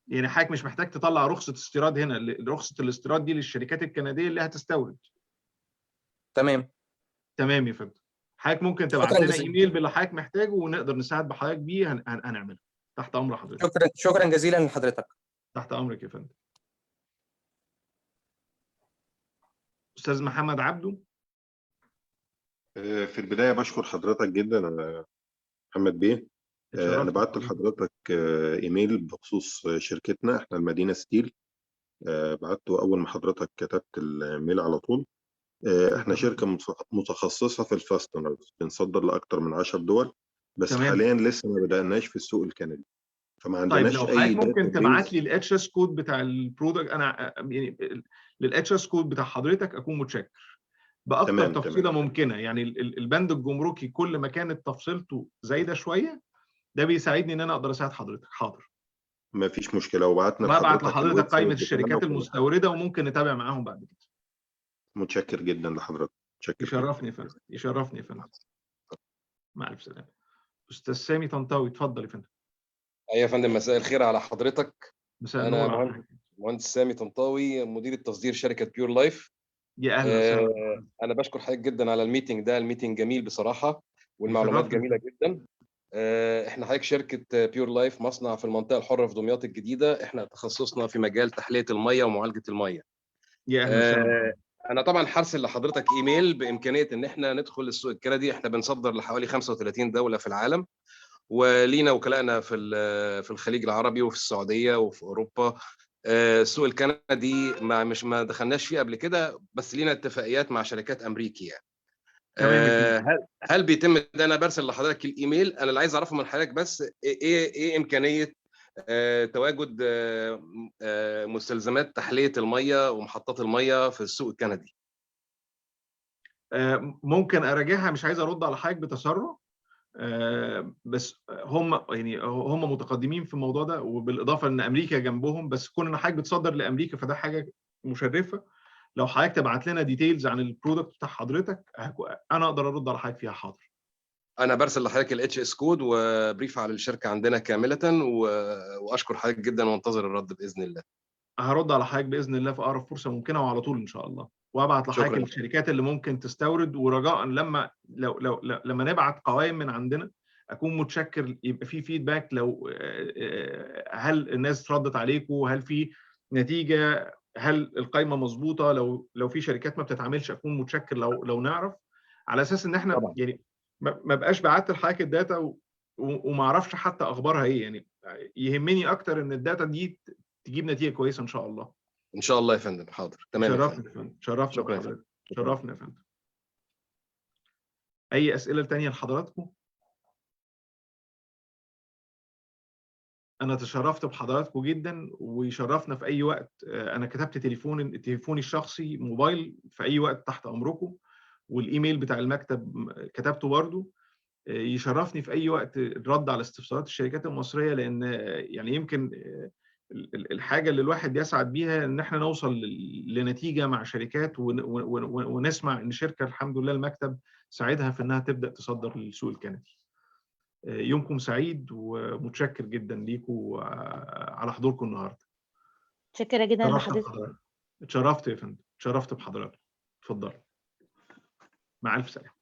يعني حضرتك مش محتاج تطلع رخصه استيراد هنا، رخصه الاستيراد دي للشركات الكنديه اللي هتستورد. تمام. تمام يا فندم. حضرتك ممكن تبعت لنا ايميل باللي حضرتك محتاجه ونقدر نساعد بحضرتك بيه، هنعمله. تحت امر حضرتك. شكرا جزيلا لحضرتك. تحت امرك يا فندم. استاذ محمد عبده. في البدايه بشكر حضرتك جدا محمد بيه. انا بعت لحضرتك ايميل بخصوص شركتنا، احنا المدينه ستيل. بعته اول ما حضرتك كتبت الميل على طول. احنا شركه متخصصه في الفاستنرز، بنصدر لاكثر من 10 دول، بس تمام. حاليا لسه ما بدأناش في السوق الكندي، فما طيب عندناش لو اي حضرتك ممكن تبعت لي database. الاتش اس كود بتاع البرودكت، انا يعني للاتش اس كود بتاع حضرتك اكون متشكر باكتر تفصيله ممكنه. يعني البند الجمركي كل ما كانت تفصيلته زايده شويه ده بيساعدني ان انا اقدر اساعد حضرتك. حاضر. ما فيش مشكله، وبعتنا وابعت لحضرتك لحضرتك قائمه الويب سايت الشركات بتاعنا وكل حاجة. المستورده وممكن نتابع معاهم بعد كده. متشكر جدا لحضرتك. متشكر. يشرفني يا فندم. يشرفني يا فندم. مع الف سلامه. استاذ سامي طنطاوي اتفضل يا فندم. ايوه يا فندم، مساء الخير على حضرتك. مساء انا النور. مهندس سامي طنطاوي، مدير التصدير شركه بيور لايف. يا اهلا وسهلا. انا بشكر حضرتك جدا على الميتنج ده، الميتنج جميل بصراحه والمعلومات جميله جدا. احنا حضرتك شركه بيور لايف مصنع في المنطقه الحره في دمياط الجديده. احنا تخصصنا في مجال تحليه الميه ومعالجه الميه. يا اهلا وسهلا. انا طبعا هرسل لحضرتك ايميل بامكانيه ان احنا ندخل السوق الكندي. احنا بنصدر لحوالي 35 دوله في العالم، ولينا وكلائنا في الخليج العربي وفي السعوديه وفي اوروبا. السوق الكندي ما دخلناش فيه قبل كده، بس لينا اتفاقيات مع شركات امريكي يعني. هل بيتم ده؟ انا برسل لحضرتك الايميل. انا اللي عايز اعرفه من حضرتك بس ايه امكانيه تواجد مستلزمات تحليه الميه ومحطات الميه في السوق الكندي. ممكن اراجعها، مش عايز ارد على حضرتك بتسرع. بس هم متقدمين في الموضوع ده، وبالاضافه ان امريكا جنبهم، بس كون ان حضرتك بتصدر لامريكا فده حاجه مشرفه. لو حضرتك تبعت لنا ديتيلز عن البرودكت بتاع حضرتك انا اقدر ارد على حضرتك فيها. حاضر. انا برسل لحضرتك الاتش اس كود وبريف على الشركه عندنا كامله، واشكر حضرتك جدا وانتظر الرد باذن الله. هرد على حضرتك باذن الله في اقرب فرصه ممكنه وعلى طول ان شاء الله، وابعت لحضرتك الشركات اللي ممكن تستورد. ورجاء لما نبعت قوائم من عندنا اكون متشكر يبقى في فيدباك، لو هل الناس ردت عليكم، هل في نتيجه، هل القائمه مظبوطه. لو في شركات ما بتتعاملش اكون متشكر لو نعرف، على اساس ان احنا طبعا. يعني ما بقاش بعت لحضرتك الداتا وما اعرفش حتى اخبارها ايه. يعني يهمني اكتر ان الداتا دي تجيب نتيجه كويسه ان شاء الله. ان شاء الله يا فندم. حاضر. تمام يا فندم. شرفنا بحضرتك. شرفنا يا فندم. اي اسئله ثانيه لحضراتكم؟ انا تشرفت بحضراتكم جدا، ويشرفنا في اي وقت. انا كتبت تليفوني الشخصي موبايل في اي وقت تحت امركم، والايميل بتاع المكتب كتبته برضه. يشرفني في اي وقت الرد على استفسارات الشركات المصريه، لان يعني يمكن الحاجه اللي الواحد يسعد بيها ان احنا نوصل لنتيجه مع شركات ونسمع ان شركه الحمد لله المكتب ساعدها في انها تبدا تصدر للسوق الكندي. يومكم سعيد، ومتشكر جدا ليكم على حضوركم النهارده. متشكره جدا لحضرتك. اتشرفت يا فندم. اتشرفت بحضرتك. اتفضل. مع الف سلامه.